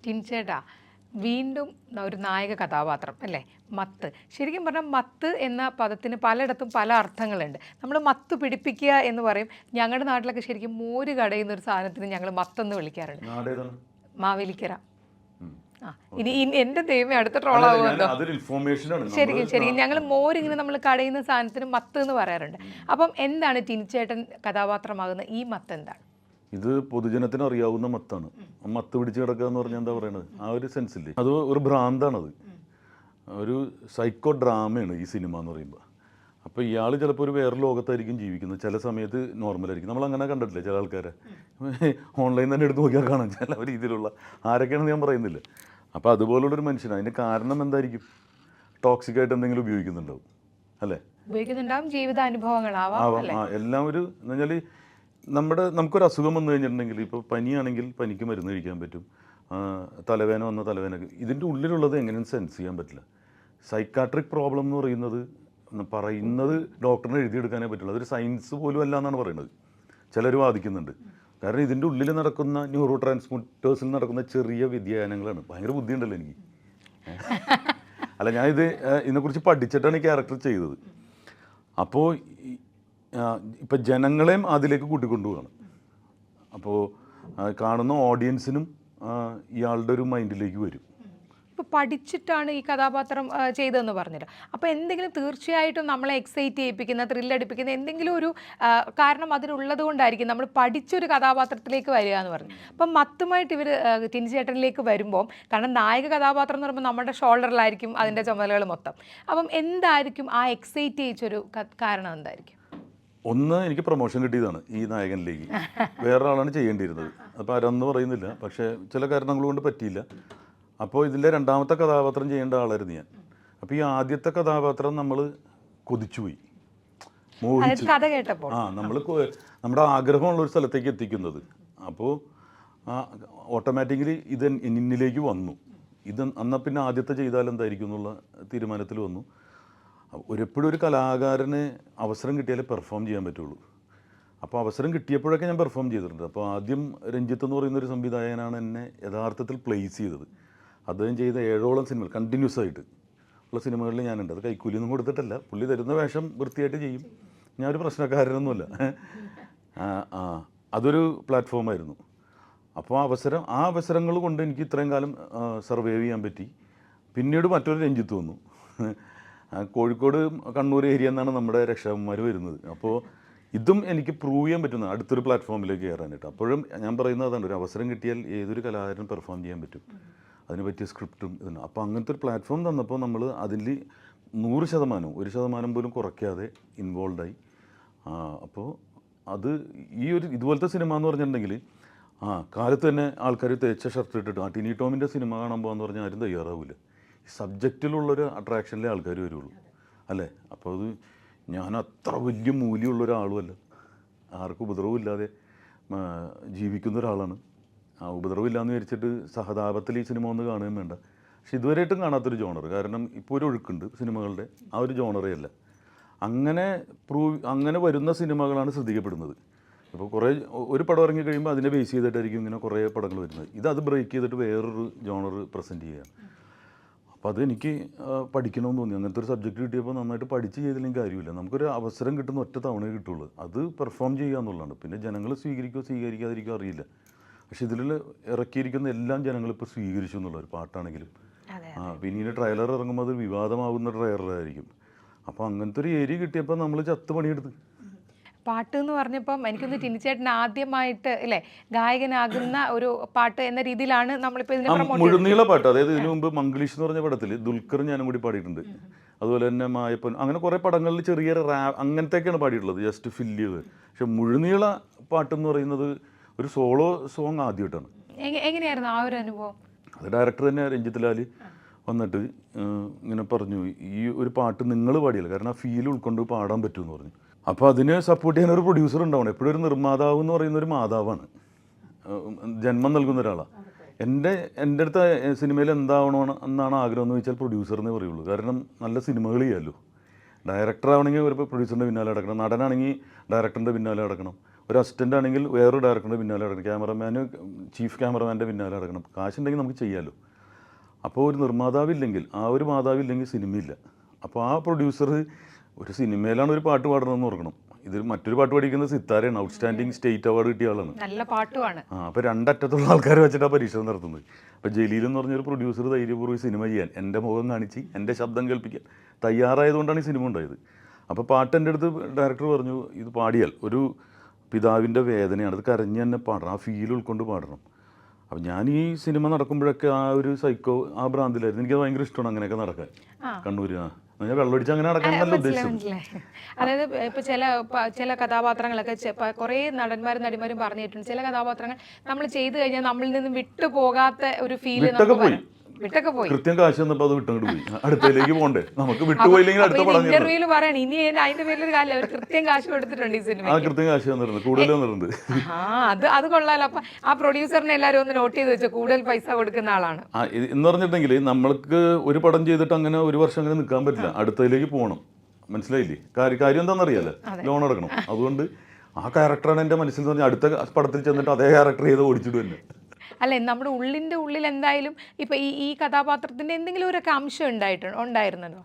ടിൻചേട്ടാ, വീണ്ടും ഒരു നായക കഥാപാത്രം അല്ലേ, മത്ത്. ശരിക്കും പറഞ്ഞാൽ മത്ത് എന്ന പദത്തിന് പലയിടത്തും പല അർത്ഥങ്ങളുണ്ട്. നമ്മൾ മത്ത് പിടിപ്പിക്കുക എന്ന് പറയും. ഞങ്ങളുടെ നാട്ടിലൊക്കെ ശരിക്കും മോര് കടയുന്ന ഒരു സാധനത്തിന് ഞങ്ങൾ മത്തെന്ന് വിളിക്കാറുണ്ട്. മാവേലിക്കര. ആ, ഇനി എൻ്റെ ദൈവമേ അടുത്ത ട്രോളാവുമല്ലോ. ശരിക്കും ഞങ്ങൾ മോരിങ്ങനെ നമ്മൾ കടയുന്ന സാധനത്തിന് മത്ത് എന്ന് പറയാറുണ്ട്. അപ്പം എന്താണ് ടിൻചേട്ടൻ കഥാപാത്രമാകുന്ന ഈ മത്ത് എന്താണ്? ഇത് പൊതുജനത്തിന് അറിയാവുന്ന മത്താണ്. മത്ത് പിടിച്ച് കിടക്കുക എന്ന് പറഞ്ഞാൽ എന്താ പറയണത്, ആ ഒരു സെൻസില്ലേ, അത് ഒരു ഭ്രാന്താണത്. ഒരു സൈക്കോ ഡ്രാമയാണ് ഈ സിനിമ എന്ന് പറയുമ്പോൾ. അപ്പോൾ ഇയാൾ ചിലപ്പോൾ ഒരു വേറെ ലോകത്തായിരിക്കും ജീവിക്കുന്നത്, ചില സമയത്ത് നോർമലായിരിക്കും. നമ്മളങ്ങനെ കണ്ടിട്ടില്ല ചില ആൾക്കാരെ, ഓൺലൈൻ തന്നെ എടുത്ത് നോക്കിയാൽ കാണാം ചില രീതിയിലുള്ള. ആരൊക്കെയാണെന്ന് ഞാൻ പറയുന്നില്ല. അപ്പോൾ അതുപോലുള്ളൊരു മനുഷ്യനാണ്. അതിൻ്റെ കാരണം എന്തായിരിക്കും? ടോക്സിക്കായിട്ട് എന്തെങ്കിലും ഉപയോഗിക്കുന്നുണ്ടാവും അല്ലേ, ഉപയോഗിക്കുന്നുണ്ടാവും, ജീവിതാനുഭവങ്ങളാവാം. എല്ലാം ഒരു എന്ന് പറഞ്ഞാൽ നമുക്കൊരു അസുഖം വന്നു കഴിഞ്ഞിട്ടുണ്ടെങ്കിൽ, ഇപ്പോൾ പനിയാണെങ്കിൽ പനിക്ക് മരുന്ന് കഴിക്കാൻ പറ്റും, തലവേന വന്ന തലവേനക്ക്. ഇതിൻ്റെ ഉള്ളിലുള്ളത് എങ്ങനെയും സെൻസ് ചെയ്യാൻ പറ്റില്ല. സൈക്കാട്രിക് പ്രോബ്ലം എന്ന് പറയുന്നത് ഡോക്ടറിന് എഴുതിയെടുക്കാനേ പറ്റുള്ളൂ. അതൊരു സയൻസ് പോലും അല്ല എന്നാണ് പറയുന്നത്. ചിലർ വാദിക്കുന്നുണ്ട്. കാരണം ഇതിൻ്റെ ഉള്ളിൽ നടക്കുന്ന ന്യൂറോ ട്രാൻസ്മിറ്റേഴ്സിൽ നടക്കുന്ന ചെറിയ വ്യതിയാനങ്ങളാണ്. ഭയങ്കര ബുദ്ധിയുണ്ടല്ലോ എനിക്ക്. അല്ല, ഇതിനെക്കുറിച്ച് പഠിച്ചിട്ടാണ് ഈ ക്യാരക്ടർ ചെയ്തത്. അപ്പോൾ ഇപ്പം ജനങ്ങളെയും അതിലേക്ക് കൂട്ടിക്കൊണ്ടുപോവാണ്. അപ്പോൾ കാണുന്ന ഓഡിയൻസിനും ഇയാളുടെ ഒരു മൈൻഡിലേക്ക് വരും. ഇപ്പോൾ പഠിച്ചിട്ടാണ് ഈ കഥാപാത്രം ചെയ്തതെന്ന് പറഞ്ഞല്ലോ. അപ്പോൾ എന്തെങ്കിലും തീർച്ചയായിട്ടും നമ്മളെ എക്സൈറ്റ് ചെയ്യിപ്പിക്കുന്ന, ത്രില്ലടിപ്പിക്കുന്ന എന്തെങ്കിലും ഒരു കാരണം അതിനുള്ളത് കൊണ്ടായിരിക്കും നമ്മൾ പഠിച്ചൊരു കഥാപാത്രത്തിലേക്ക് വരിക എന്ന് പറഞ്ഞു. അപ്പം മത്തുമായിട്ട് ഇവർ ടിൻചേട്ടനിലേക്ക് വരുമ്പോൾ, കാരണം നായക കഥാപാത്രം എന്ന് പറയുമ്പോൾ നമ്മുടെ ഷോൾഡറിലായിരിക്കും അതിൻ്റെ ചുമതലകൾ മൊത്തം. അപ്പം എന്തായിരിക്കും ആ എക്സൈറ്റ് ചെയ്യിച്ചൊരു കാരണം എന്തായിരിക്കും? ഒന്ന്, എനിക്ക് പ്രൊമോഷൻ കിട്ടിയതാണ് ഈ നായകനിലേക്ക്. വേറൊരാളാണ് ചെയ്യേണ്ടിയിരുന്നത്. അപ്പോൾ ആരാന്ന് പറയുന്നില്ല, പക്ഷേ ചില കാരണങ്ങൾ കൊണ്ട് പറ്റിയില്ല. അപ്പോൾ ഇതിൻ്റെ രണ്ടാമത്തെ കഥാപാത്രം ചെയ്യേണ്ട ആളായിരുന്നു ഞാൻ. അപ്പോൾ ഈ ആദ്യത്തെ കഥാപാത്രം നമ്മൾ കൊതിച്ചുപോയി, മോഹിച്ചു. നമ്മൾ നമ്മുടെ ആഗ്രഹമുള്ളൊരു സ്ഥലത്തേക്ക് എത്തിക്കുന്നത്. അപ്പോൾ ഓട്ടോമാറ്റിക്കലി ഇത് എന്നിലേക്ക് വന്നു. എന്നാൽ പിന്നെ ആദ്യത്തെ ചെയ്താൽ എന്തായിരിക്കും എന്നുള്ള തീരുമാനത്തിൽ വന്നു. എപ്പോഴും ഒരു കലാകാരന് അവസരം കിട്ടിയാലേ പെർഫോം ചെയ്യാൻ പറ്റുള്ളൂ. അപ്പോൾ അവസരം കിട്ടിയപ്പോഴൊക്കെ ഞാൻ പെർഫോം ചെയ്തിട്ടുണ്ട്. അപ്പോൾ ആദ്യം രഞ്ജിത്ത് എന്ന് പറയുന്നൊരു സംവിധായകനാണ് എന്നെ യഥാർത്ഥത്തിൽ പ്ലേസ് ചെയ്തത്. അദ്ദേഹം ചെയ്ത 7ഓളം സിനിമകൾ കണ്ടിന്യൂസ് ആയിട്ട് ഉള്ള സിനിമകളിൽ ഞാനുണ്ട്. അത് കൈക്കൂലിയൊന്നും കൊടുത്തിട്ടല്ല, പുള്ളി തരുന്ന വേഷം വൃത്തിയായിട്ട് ചെയ്യും. ഞാനൊരു പ്രശ്നക്കാരനൊന്നുമല്ല. അതൊരു പ്ലാറ്റ്ഫോമായിരുന്നു. അപ്പോൾ ആ അവസരങ്ങൾ കൊണ്ട് എനിക്ക് ഇത്രയും കാലം സർവൈവ് ചെയ്യാൻ പറ്റി. പിന്നീട് മറ്റൊരു രഞ്ജിത്ത് വന്നു. കോഴിക്കോട് കണ്ണൂർ ഏരിയ എന്നാണ് നമ്മുടെ രക്ഷാകുമാർ വരുന്നത്. അപ്പോൾ ഇതും എനിക്ക് പ്രൂവ് ചെയ്യാൻ പറ്റുന്ന അടുത്തൊരു പ്ലാറ്റ്ഫോമിലേക്ക് കയറാനായിട്ട്. അപ്പോഴും ഞാൻ പറയുന്നത് അതാണ്, ഒരു അവസരം കിട്ടിയാൽ ഏതൊരു കലാകാരനും പെർഫോം ചെയ്യാൻ പറ്റും. അതിന് പറ്റിയ സ്ക്രിപ്റ്റും ഇതുണ്ട്. അപ്പോൾ അങ്ങനത്തെ ഒരു പ്ലാറ്റ്ഫോം തന്നപ്പോൾ നമ്മൾ അതിൽ 100%, 1% പോലും കുറയ്ക്കാതെ ഇൻവോൾവായി. അപ്പോൾ അത് ഇതുപോലത്തെ സിനിമ എന്ന് പറഞ്ഞിട്ടുണ്ടെങ്കിൽ കാലത്ത് തന്നെ ആൾക്കാർ തേച്ച ഷർട്ട് ഇട്ടിട്ട് ടിനി ടോമിൻ്റെ സിനിമ കാണാൻ പോകാമെന്ന് പറഞ്ഞാൽ ആരും തയ്യാറാവില്ല. സബ്ജക്റ്റിലുള്ളൊരു അട്രാക്ഷനിലേ ആൾക്കാർ വരുള്ളൂ അല്ലേ. അപ്പോൾ അത് ഞാൻ അത്ര വലിയ മൂല്യമുള്ള ഒരാളുമല്ല, ആർക്കും ഉപദ്രവമില്ലാതെ ജീവിക്കുന്ന ഒരാളാണ്. ഉപദ്രവമില്ലാന്ന് വിചാരിച്ചിട്ട് സഹതാപത്തിൽ ഈ സിനിമ ഒന്ന് കാണുകയും വേണ്ട. പക്ഷെ ഇതുവരെയായിട്ടും കാണാത്തൊരു ജോണർ. കാരണം ഇപ്പോൾ ഒരു ഒഴുക്കുണ്ട് സിനിമകളുടെ, ആ ഒരു ജോണറേ അല്ല. അങ്ങനെ വരുന്ന സിനിമകളാണ് ശ്രദ്ധിക്കപ്പെടുന്നത്. ഇപ്പോൾ ഒരു പടം ഇറങ്ങി കഴിയുമ്പോൾ അതിനെ ബേസ് ചെയ്തിട്ടായിരിക്കും ഇങ്ങനെ കുറേ പടങ്ങൾ വരുന്നത്. അത് ബ്രേക്ക് ചെയ്തിട്ട് വേറൊരു ജോണർ പ്രസൻറ്റ് ചെയ്യുകയാണ്. അപ്പോൾ അതെനിക്ക് പഠിക്കണമെന്ന് തോന്നി. അങ്ങനത്തെ ഒരു സബ്ജക്റ്റ് കിട്ടിയപ്പോൾ നന്നായിട്ട് പഠിച്ച് ചെയ്തില്ലെങ്കിൽ കാര്യമില്ല. നമുക്കൊരു അവസരം കിട്ടുന്ന ഒറ്റ തവണയേ കിട്ടുള്ളൂ. അത് പെർഫോം ചെയ്യുക എന്നുള്ളതാണ്. പിന്നെ ജനങ്ങൾ സ്വീകരിക്കാതിരിക്കുക അറിയില്ല. പക്ഷെ ഇതിൽ ഇറക്കിയിരിക്കുന്ന എല്ലാം ജനങ്ങളിപ്പോൾ സ്വീകരിച്ചു എന്നുള്ളൊരു പാട്ടാണെങ്കിലും. പിന്നെ ട്രെയിലർ ഇറങ്ങുമ്പോൾ അത് വിവാദമാകുന്ന ട്രെയിലറായിരിക്കും. അപ്പോൾ അങ്ങനത്തെ ഒരു ഏരിയ കിട്ടിയപ്പോൾ നമ്മൾ ചത്ത് പണിയെടുത്ത്. പാട്ട് എന്ന് പറഞ്ഞപ്പം എനിക്കൊന്ന് ടിനിച്ചേട്ടൻ ആദ്യമായിട്ട് അല്ലേ ഗായകനാകുന്ന ഒരു പാട്ട് എന്ന രീതിയിലാണ് നമ്മളിപ്പോൾ മുഴുനീള പാട്ട്. അതായത് ഇതിനു മുമ്പ് മംഗ്ലീഷ് എന്ന് പറഞ്ഞ പടത്തിൽ ദുൽഖർ ഞാനും കൂടി പാടിയിട്ടുണ്ട്. അതുപോലെ തന്നെ മായപ്പൻ, അങ്ങനെ കുറേ പടങ്ങളിൽ ചെറിയ അങ്ങനത്തെയൊക്കെയാണ് പാടിയിട്ടുള്ളത്, ജസ്റ്റ് ഫില്ല് ചെയ്ത്. പക്ഷെ മുഴുനീള പാട്ടെന്ന് പറയുന്നത് ഒരു സോളോ സോങ് ആദ്യമായിട്ടാണ്. എങ്ങനെയായിരുന്നു ആ ഒരു അനുഭവം? അത് ഡയറക്ടർ തന്നെ രഞ്ജിത്ത് ലാൽ വന്നിട്ട് ഇങ്ങനെ പറഞ്ഞു, ഈ ഒരു പാട്ട് നിങ്ങൾ പാടിയല്ല, കാരണം ആ ഫീൽ ഉൾക്കൊണ്ട് പാടാൻ പറ്റുമെന്ന് പറഞ്ഞു. അപ്പോൾ അതിന് സപ്പോർട്ട് ചെയ്യാൻ ഒരു പ്രൊഡ്യൂസർ ഉണ്ടാവണം. എപ്പോഴും ഒരു നിർമ്മാതാവ് എന്ന് പറയുന്ന ഒരു മാതാവാണ്, ജന്മം നൽകുന്ന ഒരാളാണ്. എൻ്റെ അടുത്ത് സിനിമയിൽ എന്താവണോ എന്നാണ് ആഗ്രഹം എന്ന് ചോദിച്ചാൽ പ്രൊഡ്യൂസറിനെ പറയുള്ളൂ. കാരണം നല്ല സിനിമകൾ ചെയ്യാമല്ലോ. ഡയറക്ടറാണെങ്കിൽ ഒരു പ്രൊഡ്യൂസറിൻ്റെ പിന്നാലെ കിടക്കണം, നടനാണെങ്കിൽ ഡയറക്ടറിൻ്റെ പിന്നാലെ കിടക്കണം, ഒരു അസിസ്റ്റൻ്റ് ആണെങ്കിൽ വേറൊരു ഡയറക്ടറിൻ്റെ പിന്നാലെ നടക്കണം, ക്യാമറമാന് ചീഫ് ക്യാമറമാൻ്റെ പിന്നാലെ നടക്കണം. കാശുണ്ടെങ്കിൽ നമുക്ക് ചെയ്യാമല്ലോ. അപ്പോൾ ഒരു നിർമ്മാതാവില്ലെങ്കിൽ, ആ ഒരു മാതാവില്ലെങ്കിൽ സിനിമയില്ല. അപ്പോൾ ആ പ്രൊഡ്യൂസർ ഒരു സിനിമയിലാണ് ഒരു പാട്ട് പാടണമെന്ന് ഓർക്കണം. ഇത് മറ്റൊരു പാട്ട് പഠിക്കുന്നത് സിത്താരയാണ്, ഔട്ട്സ്റ്റാൻഡിങ് സ്റ്റേറ്റ് അവാർഡ് കിട്ടിയ ആളാണ്. നല്ല പാട്ടുമാണ്. അപ്പോൾ രണ്ടറ്റത്തുള്ള ആൾക്കാർ വെച്ചിട്ടാണ് പരീക്ഷ നടത്തുന്നത്. അപ്പോൾ ജലീൽ എന്ന് പറഞ്ഞൊരു പ്രൊഡ്യൂസർ ധൈര്യപൂർവ്വം സിനിമ ചെയ്യാൻ, എൻ്റെ മുഖം കാണിച്ച് എൻ്റെ ശബ്ദം കേൾപ്പിക്കാൻ തയ്യാറായതുകൊണ്ടാണ് ഈ സിനിമ ഉണ്ടായത്. അപ്പോൾ പാട്ട് എൻ്റെ അടുത്ത് ഡയറക്ടർ പറഞ്ഞു, ഇത് പാടിയാൽ ഒരു പിതാവിൻ്റെ വേദനയാണ്, അത് കരഞ്ഞ് തന്നെ പാടണം, ആ ഫീൽ ഉൾക്കൊണ്ട് പാടണം. അപ്പം ഞാൻ ഈ സിനിമ നടക്കുമ്പോഴൊക്കെ ആ ഒരു സൈക്കോ, ആ ഭ്രാന്തിലായിരുന്നു. എനിക്കത് ഭയങ്കര ഇഷ്ടമാണ് അങ്ങനെയൊക്കെ നടക്കാൻ. കണ്ണൂർ ഞാൻ വെള്ളമടിച്ച് അങ്ങനെ നടക്കാനല്ല ഉദ്ദേശം. അതായത് ഇപ്പൊ ചില കഥാപാത്രങ്ങളൊക്കെ കുറേ നടന്മാരും നടിമാരും പറഞ്ഞിട്ടുണ്ട്, ചില കഥാപാത്രങ്ങൾ നമ്മൾ ചെയ്തു കഴിഞ്ഞാൽ നമ്മളിൽ നിന്നും വിട്ടുപോകാത്ത ഒരു ഫീല് വിട്ടൊക്കെ പോയി. കൃത്യം കാശ് വന്നപ്പോൾ അത് വിട്ടങ്ങോട്ട് പോയി, അടുത്തേക്ക് പോകണ്ടേ, നമുക്ക് വിട്ടുപോയില്ലെങ്കിൽ അടുത്ത പടം. ഇന്റർവ്യൂല് പറയണം ഇനി അതിന്റെ പേരിലൊരു കാര്യം, അവർ കൃത്യം കാശ് കൊടുത്തിട്ടുണ്ട് ഈ സിനിമ. കൃത്യം കാശ് വന്നിട്ടുണ്ട്, കൂടുതൽ വന്നിട്ടുണ്ട്. അത് കൊള്ളാലോ. അപ്പൊ ആ പ്രൊഡ്യൂസറിനെ എല്ലാവരും ഒന്ന് നോട്ട് ചെയ്ത് വെച്ചു, കൂടുതൽ പൈസ കൊടുക്കുന്ന ആളാണ് എന്ന് പറഞ്ഞിട്ടുണ്ടെങ്കിൽ നമ്മൾക്ക് ഒരു പടം ചെയ്തിട്ട് അങ്ങനെ ഒരു വർഷം അങ്ങനെ നിൽക്കാൻ പറ്റില്ല, അടുത്തതിലേക്ക് പോകണം. മനസ്സിലായില്ലേ? കാര്യം എന്താണെന്നറിയാലോ, ലോൺ അടക്കണം. അതുകൊണ്ട് ആ ക്യാരക്ടറാണ് എൻ്റെ മനസ്സിൽ എന്ന് പറഞ്ഞാൽ അടുത്ത പടത്തിൽ ചെന്നിട്ട് അതേ ക്യാരക്ടർ ചെയ്ത് ഓടിച്ചിട്ട് തന്നെ. അല്ലെ, നമ്മുടെ ഉള്ളിൽ എന്തായാലും ഇപ്പൊ ഈ കഥാപാത്രത്തിന്റെ എന്തെങ്കിലും ഒരു അംശം ഉണ്ടായിരുന്നല്ലോ?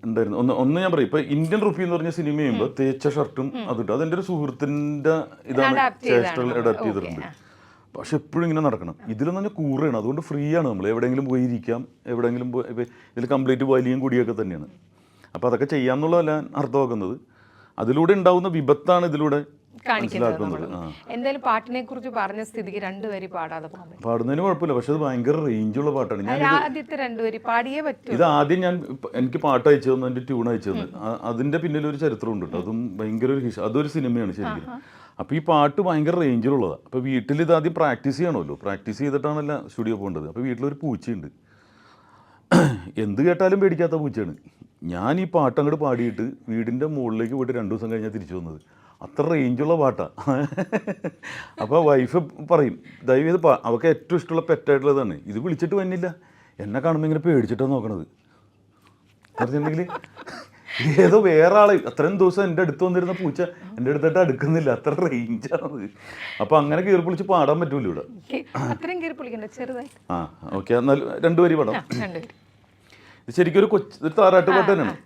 ഉണ്ടായിരുന്നു. ഒന്ന് ഞാൻ പറയും, ഇപ്പൊ ഇന്ത്യൻ റുപ്പി എന്ന് പറഞ്ഞ സിനിമ ചെയ്യുമ്പോൾ തേച്ച ഷർട്ടും അതിട്ട് അതെൻ്റെ ഒരു സുഹൃത്തിൻ്റെ ഇതാണ്, ചേഷ്ടൽ അഡാപ്റ്റ് ചെയ്തിട്ടുണ്ട്. പക്ഷെ എപ്പോഴും ഇങ്ങനെ നടക്കണം. ഇതിലെന്ന് പറഞ്ഞാൽ കൂറയാണ്, അതുകൊണ്ട് ഫ്രീ ആണ്. നമ്മൾ എവിടെയെങ്കിലും പോയി ഇരിക്കാം, എവിടെയെങ്കിലും ഇതിൽ കംപ്ലീറ്റ് വലിയും കുടിയൊക്കെ തന്നെയാണ്. അപ്പോൾ അതൊക്കെ ചെയ്യാമെന്നുള്ളതല്ല അർത്ഥമാക്കുന്നത്. അതിലൂടെ ഉണ്ടാവുന്ന വിപത്താണ് ഇതിലൂടെ മനസ്സിലാക്കുന്നത്. എന്തായാലും പാട്ടിനെ കുറിച്ച് പറഞ്ഞ സ്ഥിതിക്ക് രണ്ടുപേരി പാടാതെ പാടുന്നതിന് കുഴപ്പമില്ല, പക്ഷെ അത് ഭയങ്കര റേഞ്ചുള്ള പാട്ടാണ്. ഞാൻ ആദ്യത്തെ രണ്ടുപേരി പാടിയേ പറ്റൂ. ഇത് ആദ്യം എനിക്ക് പാട്ട് അയച്ചു തന്നു, എൻ്റെ ട്യൂൺ അയച്ചു തന്നു. അതിൻ്റെ പിന്നിൽ ഒരു ചരിത്രമുണ്ട് കേട്ടോ, അതും ഭയങ്കര ഒരു അതൊരു സിനിമയാണ് ശരിക്കും. അപ്പോൾ ഈ പാട്ട് ഭയങ്കര റേഞ്ചിലുള്ളതാണ്. അപ്പോൾ വീട്ടിൽ ഇത് ആദ്യം പ്രാക്ടീസ് ചെയ്യണമല്ലോ, പ്രാക്ടീസ് ചെയ്തിട്ടാണല്ല സ്റ്റുഡിയോ പോകേണ്ടത്. അപ്പോൾ വീട്ടിലൊരു പൂച്ചയുണ്ട്, എന്ത് കേട്ടാലും പേടിക്കാത്ത പൂച്ചയാണ്. ഞാൻ ഈ പാട്ട് അങ്ങോട്ട് പാടിയിട്ട് വീടിൻ്റെ മുകളിലേക്ക് പോയിട്ട് 2 ദിവസം കഴിഞ്ഞാൽ തിരിച്ചു വന്നത്. അത്ര റേഞ്ചുള്ള പാട്ടാണ്. അപ്പോൾ വൈഫ് പറയും, ദയവേത് അവൾക്ക് ഏറ്റവും ഇഷ്ടമുള്ള പെറ്റായിട്ടുള്ളതാണ്. ഇത് വിളിച്ചിട്ട് വന്നില്ല, എന്നെ കാണുമ്പോൾ ഇങ്ങനെ പേടിച്ചിട്ടാണ് നോക്കണത്. പറഞ്ഞിട്ടുണ്ടെങ്കിൽ ഏതോ വേറെ ആളെ, അത്രയും ദിവസം എൻ്റെ അടുത്ത് വന്നിരുന്ന പൂച്ച എൻ്റെ അടുത്തിട്ട് അടുക്കുന്നില്ല, അത്ര റേഞ്ചാണത്. അപ്പോൾ അങ്ങനെ കീറി പൊളിച്ച് പാടാൻ പറ്റൂല്ലോ ഇവിടെ. ഓക്കെ, എന്നാൽ 2 വരി പാടാം. ഇത് ശരിക്കും ഒരു താരാട്ട് പാട്ട് തന്നെയാണ്.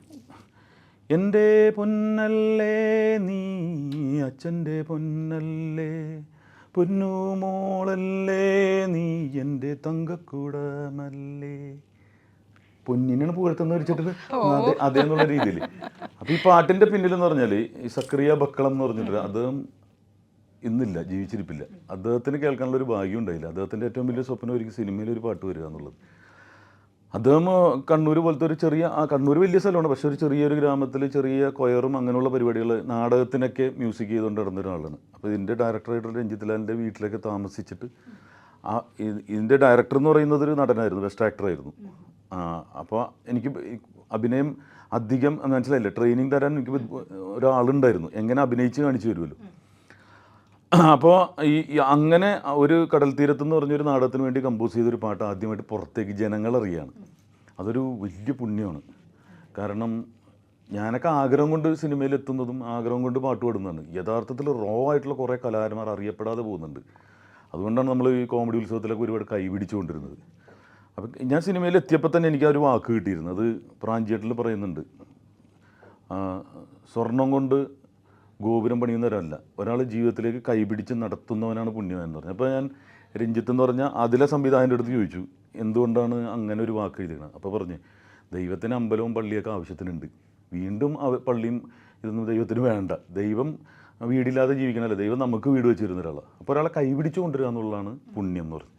എൻ്റെ പൊന്നല്ലേ നീ അച്ഛൻ്റെ പൊന്നല്ലേ, പൊന്നുമോളല്ലേ നീ എൻ്റെ തങ്കക്കൂടമല്ലേ. പൊന്നിനാണ് പുകഴ്ത്തുന്ന വെച്ചിട്ട് അതേന്നുള്ള രീതിയിൽ. അപ്പോൾ ഈ പാട്ടിൻ്റെ പിന്നിലെന്ന് പറഞ്ഞാൽ ഈ സക്രിയ ബക്കളം എന്ന് പറഞ്ഞിട്ട് അദ്ദേഹം ഇന്നില്ല, ജീവിച്ചിരിപ്പില്ല. അദ്ദേഹത്തിന് കേൾക്കാനുള്ള ഒരു ഭാഗ്യം ഉണ്ടായില്ല. അദ്ദേഹത്തിൻ്റെ ഏറ്റവും വലിയ സ്വപ്നം ഒരിക്കൽ സിനിമയിൽ ഒരു പാട്ട് വരിക എന്നുള്ളത്. അദ്ദേഹം കണ്ണൂർ പോലത്തെ ഒരു ചെറിയ, കണ്ണൂർ വലിയ സ്ഥലമാണ്, പക്ഷെ ഒരു ചെറിയൊരു ഗ്രാമത്തിൽ ചെറിയ കൊയറും അങ്ങനെയുള്ള പരിപാടികൾ, നാടകത്തിനൊക്കെ മ്യൂസിക് ചെയ്തുകൊണ്ട് നടന്ന ഒരാളാണ്. അപ്പോൾ ഇതിൻ്റെ ഡയറക്ടറായിട്ടുള്ള രഞ്ജിത്ത് ലാലിൻ്റെ വീട്ടിലേക്ക് താമസിച്ചിട്ട് ഇതിൻ്റെ ഡയറക്ടർ എന്ന് പറയുന്നത് ഒരു നടനായിരുന്നു, ബെസ്റ്റ് ആക്ടറായിരുന്നു. അപ്പോൾ എനിക്ക് അഭിനയം അധികം മനസ്സിലായില്ല, ട്രെയിനിങ് തരാൻ എനിക്ക് ഒരാളുണ്ടായിരുന്നു, എങ്ങനെ അഭിനയിച്ച് കാണിച്ചു തരുമല്ലോ. അപ്പോൾ ഈ അങ്ങനെ ഒരു കടൽ തീരത്തെന്ന് പറഞ്ഞൊരു നാടകത്തിന് വേണ്ടി കമ്പോസ് ചെയ്തൊരു പാട്ട് ആദ്യമായിട്ട് പുറത്തേക്ക് ജനങ്ങളറിയാണ്. അതൊരു വലിയ പുണ്യമാണ്. കാരണം ഞാനൊക്കെ ആഗ്രഹം കൊണ്ട് സിനിമയിൽ എത്തുന്നതും ആഗ്രഹം കൊണ്ട് പാട്ട് പാടുന്നതാണ്. യഥാർത്ഥത്തിൽ റോ ആയിട്ടുള്ള കുറേ കലാകാരന്മാർ അറിയപ്പെടാതെ പോകുന്നുണ്ട്. അതുകൊണ്ടാണ് നമ്മൾ ഈ കോമഡി ഉത്സവത്തിലൊക്കെ ഒരുപാട് കൈപിടിച്ചുകൊണ്ടിരുന്നത്. അപ്പം ഞാൻ സിനിമയിൽ എത്തിയപ്പോൾ തന്നെ എനിക്ക് ആ ഒരു വാക്ക് കിട്ടിയിരുന്നു. അത് പ്രാഞ്ചിയേട്ടിൽ പറയുന്നുണ്ട്, സ്വർണം കൊണ്ട് ഗോപുരം പണിയുന്നവരല്ല, ഒരാൾ ജീവിതത്തിലേക്ക് കൈപിടിച്ച് നടത്തുന്നവനാണ് പുണ്യം എന്ന് പറഞ്ഞു. അപ്പോൾ ഞാൻ രഞ്ജിത്ത് എന്ന് പറഞ്ഞാൽ അതിലെ സംവിധായകൻ്റെ അടുത്ത് ചോദിച്ചു, എന്തുകൊണ്ടാണ് അങ്ങനെ ഒരു വാക്ക് എഴുതിയത്. അപ്പോൾ പറഞ്ഞു, ദൈവത്തിന് അമ്പലവും പള്ളിയൊക്കെ ആവശ്യത്തിനുണ്ട്, വീണ്ടും പള്ളിയും ഇതൊന്നും ദൈവത്തിന് വേണ്ട, ദൈവം വീടില്ലാതെ ജീവിക്കണമല്ലോ, ദൈവം നമുക്ക് വീട് വെച്ച് തരുന്ന ഒരാളാണ്. അപ്പോൾ ഒരാളെ കൈപിടിച്ചു കൊണ്ടുവരിക എന്നുള്ളതാണ് പുണ്യം എന്ന് പറഞ്ഞു.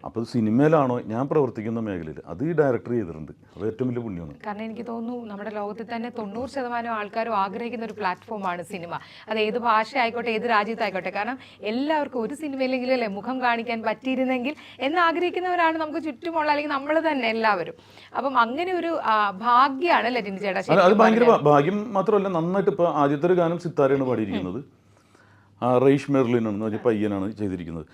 അപ്പോൾ സിനിമയിലാണോ ഞാൻ പ്രവർത്തിക്കുന്ന മേഖലയിൽ അത് ഈ ഡയറക്ടർ ചെയ്തിട്ടുണ്ട്, അത് ഏറ്റവും വലിയ പുണ്യമാണ്. കാരണം എനിക്ക് തോന്നുന്നു നമ്മുടെ ലോകത്തിൽ തന്നെ 90% ആൾക്കാരും ആഗ്രഹിക്കുന്ന ഒരു പ്ലാറ്റ്ഫോമാണ് സിനിമ. അത് ഏത് ഭാഷ ആയിക്കോട്ടെ, ഏത് രാജ്യത്തായിക്കോട്ടെ. കാരണം എല്ലാവർക്കും ഒരു സിനിമയിലെങ്കിലും അല്ലേ മുഖം കാണിക്കാൻ പറ്റിയിരുന്നെങ്കിൽ എന്ന് ആഗ്രഹിക്കുന്നവരാണ് നമുക്ക് ചുറ്റുമുള്ള, അല്ലെങ്കിൽ നമ്മൾ തന്നെ എല്ലാവരും. അപ്പം അങ്ങനെ ഒരു ഭാഗ്യമാണ് അല്ലേ ടിനി ചേട്ടാ? അത് ഭയങ്കര ഭാഗ്യം മാത്രമല്ല, നന്നായിട്ട് ഇപ്പോൾ ആദ്യത്തെ ഒരു ഗാനം സിത്താരയാണ് പാടിയിരിക്കുന്നത്, റെയ്ഷ് മെർലിൻ എന്ന് പറഞ്ഞ പയ്യനാണ് ചെയ്തിരിക്കുന്നത്.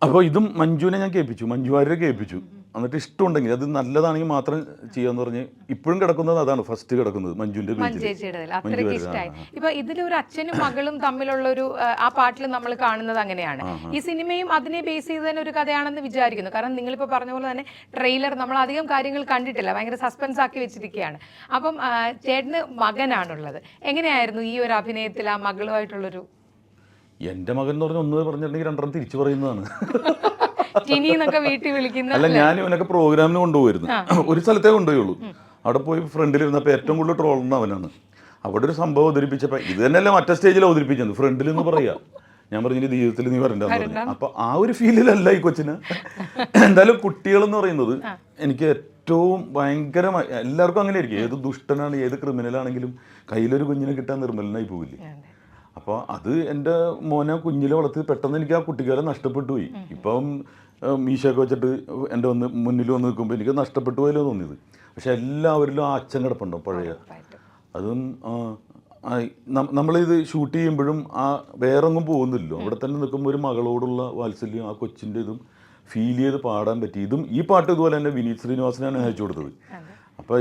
അപ്പോൾ ഇതും മഞ്ജുവിനെ ഞാൻ കേൾപ്പിച്ചു, മഞ്ജു വാര്യരെ കേൾപ്പിച്ചു. എന്നിട്ട് ഇഷ്ടമുണ്ടെങ്കിൽ അത് നല്ലതാണെങ്കിൽ മാത്രം ചെയ്യാന്ന് പറഞ്ഞ് ഇപ്പോഴും കിടക്കുന്നത് അതാണ്, ഫസ്റ്റ് കിടക്കുന്നത് മഞ്ജുവിന്റെ ചേച്ചിയുടെ അത്രയ്ക്ക് ഇഷ്ടമായി. ഇപ്പൊ ഇതിലൊരു അച്ഛനും മകളും തമ്മിലുള്ള ഒരു ആ പാട്ടിൽ നമ്മൾ കാണുന്നത് അങ്ങനെയാണ്. ഈ സിനിമയും അതിനെ ബേസ് ചെയ്ത് തന്നെ ഒരു കഥയാണെന്ന് വിചാരിക്കുന്നു. കാരണം നിങ്ങളിപ്പോ പറഞ്ഞ പോലെ തന്നെ ട്രെയിലർ നമ്മൾ അധികം കാര്യങ്ങൾ കണ്ടിട്ടില്ല, ഭയങ്കര സസ്പെൻസ് ആക്കി വെച്ചിരിക്കുകയാണ്. അപ്പം ചേട്ടന് മകനാണുള്ളത്. എങ്ങനെയായിരുന്നു ഈ ഒരു അഭിനയത്തിൽ ആ മകളുമായിട്ടുള്ളൊരു? എൻ്റെ മകൻ എന്ന് പറഞ്ഞാൽ ഒന്ന് പറഞ്ഞിട്ടുണ്ടെങ്കിൽ രണ്ടെണ്ണം തിരിച്ചു പറയുന്നതാണ്. ടിനിന്നൊക്കെ വീട്ടിൽ വിളിക്കുന്ന. അല്ല, ഞാൻ ഇവനൊക്കെ പ്രോഗ്രാമിന് കൊണ്ടുപോയിരുന്നു. ഒരു സ്ഥലത്തേ കൊണ്ടുപോയുള്ളൂ. അവിടെ പോയി ഫ്രണ്ടിലിരുന്നപ്പോൾ ഏറ്റവും കൂടുതൽ ട്രോളുന്ന അവനാണ്. അവിടെ ഒരു സംഭവം അവതരിപ്പിച്ചപ്പോൾ ഇത് തന്നെയല്ലേ മറ്റേ സ്റ്റേജിൽ അവതരിപ്പിച്ചത്, ഫ്രണ്ടിൽ എന്ന് പറയാ. ഞാൻ പറഞ്ഞു ജീവിതത്തിൽ നീ വരണ്ടെന്ന് പറഞ്ഞു. അപ്പോൾ ആ ഒരു ഫീലിലല്ല ഈ കൊച്ചിന്. എന്തായാലും കുട്ടികളെന്ന് പറയുന്നത് എനിക്ക് ഏറ്റവും ഭയങ്കരമായി, എല്ലാവർക്കും അങ്ങനെ ആയിരിക്കും. ഏത് ദുഷ്ടനാണ്, ഏത് ക്രിമിനലാണെങ്കിലും കയ്യിലൊരു കുഞ്ഞിനെ കിട്ടാൻ നിർമ്മലനായി പോവില്ലേ. അപ്പോൾ അത് എൻ്റെ മോനെ കുഞ്ഞിലെ വളർത്തി പെട്ടെന്ന് എനിക്ക് ആ കുട്ടിക്കാലം നഷ്ടപ്പെട്ടു പോയി. ഇപ്പം മീശയൊക്കെ വെച്ചിട്ട് എൻ്റെ മുന്നിൽ വന്ന് നിൽക്കുമ്പോൾ എനിക്ക് നഷ്ടപ്പെട്ടു പോയല്ലോ തോന്നിയത്. പക്ഷെ എല്ലാവരിലും ആ അച്ഛൻ കിടപ്പുണ്ടോ പഴയ. അതും നമ്മളിത് ഷൂട്ട് ചെയ്യുമ്പോഴും ആ വേറെങ്ങും പോകുന്നില്ലല്ലോ, അവിടെ തന്നെ നിൽക്കുമ്പോൾ ഒരു മകളോടുള്ള വാത്സല്യം ആ കൊച്ചിൻ്റെ ഇതും ഫീൽ ചെയ്ത് പാടാൻ പറ്റി. ഇതും ഈ പാട്ട് ഇതുപോലെ തന്നെ വിനീത് ശ്രീനിവാസനാണ് അയച്ചു കൊടുത്തത്. അപ്പോൾ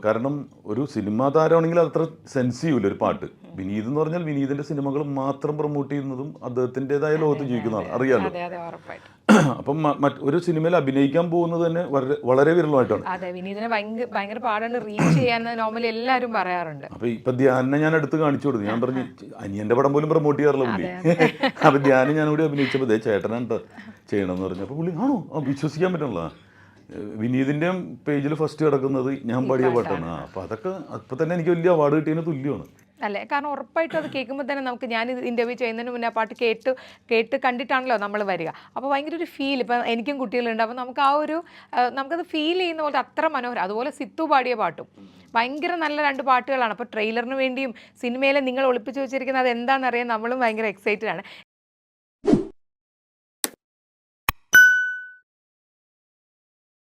കാരണം ഒരു സിനിമാ താരമാണെങ്കിൽ അത്ര സെൻസ് ചെയ്യൂല ഒരു പാട്ട്. വിനീത് എന്ന് പറഞ്ഞാൽ വിനീതിൻ്റെ സിനിമകൾ മാത്രം പ്രൊമോട്ട് ചെയ്യുന്നതും അദ്ദേഹത്തിൻ്റെതായ ലോകത്ത് ജീവിക്കുന്ന ആൾ അറിയാമല്ലോ. അപ്പം ഒരു സിനിമയിൽ അഭിനയിക്കാൻ പോകുന്നത് തന്നെ വളരെ വിരളമായിട്ടാണ്. അതെ, വിനീതിനെ ഭയങ്കര പാടാണ് റീച്ച് ചെയ്യാൻ നോർമലി എല്ലാവരും പറയാറുണ്ട്. അപ്പൊ ഇപ്പൊ ധ്യാനെ ഞാൻ അടുത്ത് കാണിച്ചു കൊടുത്തു. ഞാൻ പറഞ്ഞു അനിയന്റെ പടം പോലും പ്രൊമോട്ട് ചെയ്യാറില്ല പുള്ളി. അപ്പൊ ധ്യാനം ഞാൻ കൂടി അഭിനയിച്ചപ്പോൾ ദേ ചേട്ടനാണ് ചെയ്യണം എന്ന് പറഞ്ഞു. അപ്പൊ പുള്ളി ആണോ, വിശ്വസിക്കാൻ പറ്റണല്ലോ. വിനീതിൻ്റെയും പേജിൽ ഫസ്റ്റ് കിടക്കുന്നത് ഞാൻ പാടിയ പാട്ടാണ്. അപ്പോൾ അതൊക്കെ അപ്പം തന്നെ എനിക്ക് വലിയ അവാർഡ് കിട്ടിയതിന് തുല്യമാണ്. അല്ലേ, കാരണം ഉറപ്പായിട്ടും അത് കേൾക്കുമ്പോൾ തന്നെ നമുക്ക്, ഞാൻ ഇൻ്റർവ്യൂ ചെയ്യുന്നതിന് മുന്നേ ആ പാട്ട് കേട്ട് കണ്ടിട്ടാണല്ലോ നമ്മൾ വരിക. അപ്പോൾ ഭയങ്കര ഒരു ഫീൽ, ഇപ്പം എനിക്കും കുട്ടികളുണ്ട്, അപ്പോൾ നമുക്ക് ആ ഒരു നമുക്കത് ഫീൽ ചെയ്യുന്ന പോലെ അത്ര മനോഹരം. അതുപോലെ സിത്തു പാടിയ പാട്ടും ഭയങ്കര നല്ല രണ്ട് പാട്ടുകളാണ്. അപ്പോൾ ട്രെയിലറിന് വേണ്ടിയും സിനിമയിൽ നിങ്ങൾ ഒളിപ്പിച്ച് വെച്ചിരിക്കുന്നത് അത് എന്താണെന്നറിയാൻ നമ്മളും ഭയങ്കര എക്സൈറ്റഡ് ആണ്.